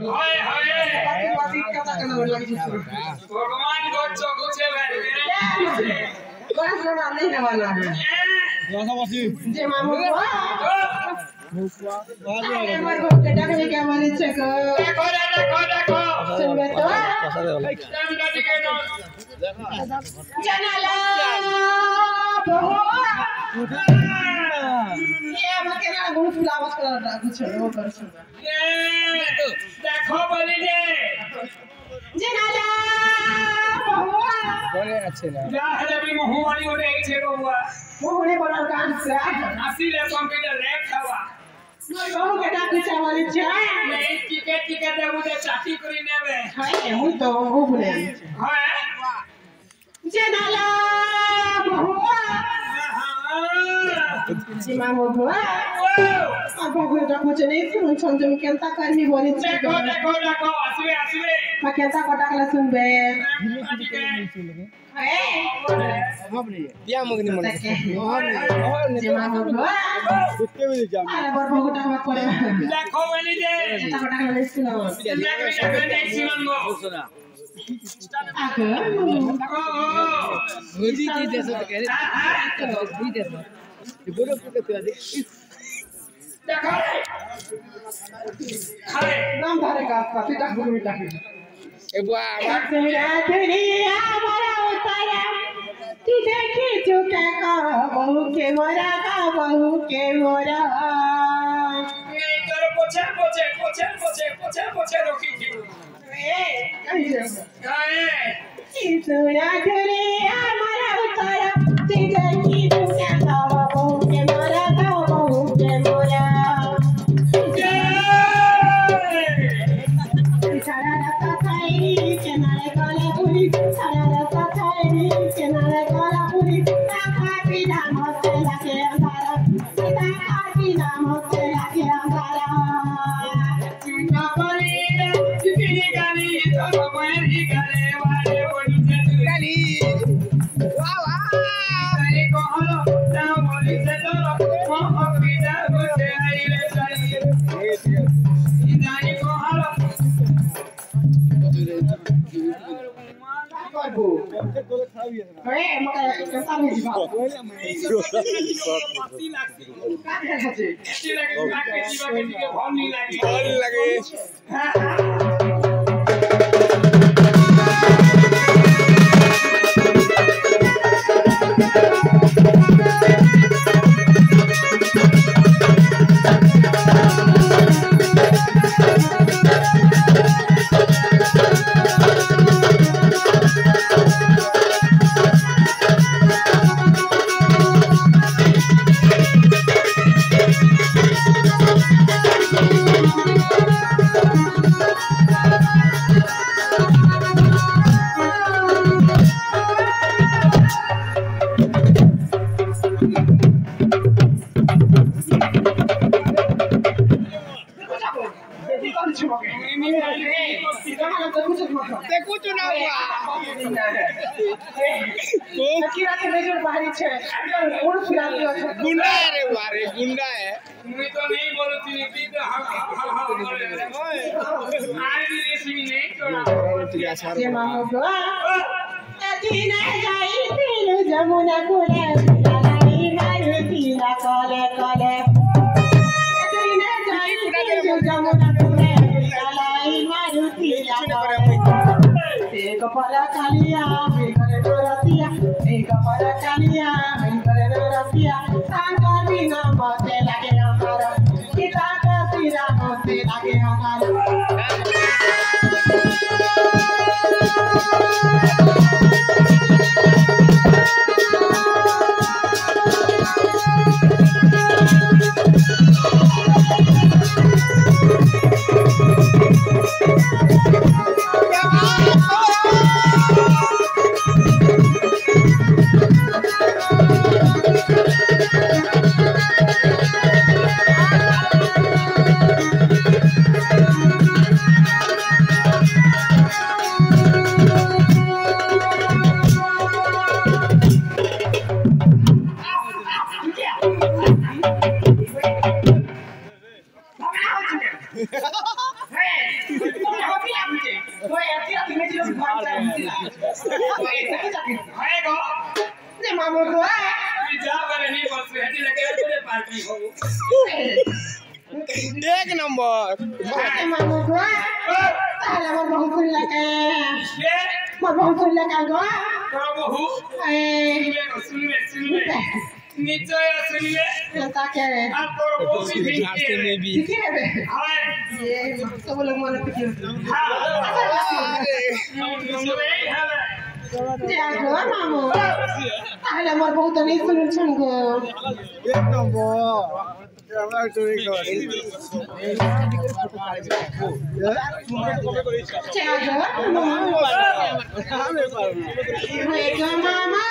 हाय हाय बाती कथा करना लगी भगवान को चोकुचे बैठ मेरे बस ना नहीं वाला है जे मामू हमारे को बेटा ने क्या मारे चेक देखो देखो सुन बे तो जनाला ये मके ना बहुत फ्लावर्स कलर का कुछ वो कर सुना देखो बोली दे जनाला बड़े अच्छे ना जा है भी मुहवानी उड़े छे बउआ मोहने बड़ा कान से आसी ले कंप्यूटर ले खावा बहु बेटा कुछ वाली चाय नहीं टिकट दे मुझे चाटी करी नेबे हाय हूं तो वो बोले हाय जनाला बहुआ सीमा बहुआ अब बेटा कुछ नहीं सुन सुन तुम केंता करनी बोली देखो आसवे मैं केंता कटाकला सुन बे हाय क्या मगनी मन सीमा बहुआ कुत्ते भी जाम अरे बर बहुटा मत करे देखो बोली दे केंता कटाकला नहीं सुना नहीं सुनंगो आके मुझे की जैसा तो कह रहे भी जैसा ये बोलो को तो देख देखो खाए नाम धारे का पाती तक गुरु मिटा के ए बुआ तेरा दुनिया मोरा उतारा तू देखी चुका का बहू के मोरा नहीं करो पोछे रोकी थी ए कहीं से खाए तेरा दुनिया मोरा उतारा तू देखी चुका का बहू के मोरा सारा रात खाई किनारे काला पूरी सारा रात खाई किनारे काला पूरी खा पीना मस्त लगे अंधारा सीधा खा पीना मस्त लगे अंधारा ना बोली रे किसी गाली तो मेरी गले वाले बोली से गाली वाह वाह गाली को हलो ना बोली से तो मोह पीदा गुटे आई रे गाली गाली को हलो अरे मका कैसा भी जीवा पाती लगती का खाते ऐसी लगे काके जीवा के लिए भौन नहीं लगी और लगे देखो तो ना हुआ किरा के मेजर बाहरी छे और फिरा दियो छे गुंडा है रे वारे गुंडा है मैं तो नहीं बोलती थी तो हम आज भी रेसिपी नहीं छोड़ा ये मामो गो अतीना जाई पीलू जमुना कोले लाई मारुति ला कोले अतीना जाई पीलू जमुना कोले लाई मारुति ला कोले एक पर कालिया बिगड़े रतिया एक पर कालिया बिगड़े रतिया सांगा बिना मते लागे हमारा पिता का सिरा मते लागे हमारा ওই এত মেজি লোক ভাগ যায় ওই এত চাকরি হয় গো যে মামু গো তুই যা করে নি বস হেঁটে লাগে করে পার্টি হবো এক নম্বর মামু গো তাহলে আমার বহু ফুল লাগে কে আমার বহু ফুল লাগে গো তোর বহু শুনবে নিশ্চয় শুনবে তাকে আর তোর বহু আসতে নেবি কি হবে হয় তো বলে মনে পিছিয়ে দেখো মামু তাহলে আমার বহু তো নেই শুনছেন গো এক নম্বর আমার চুরি কর মামা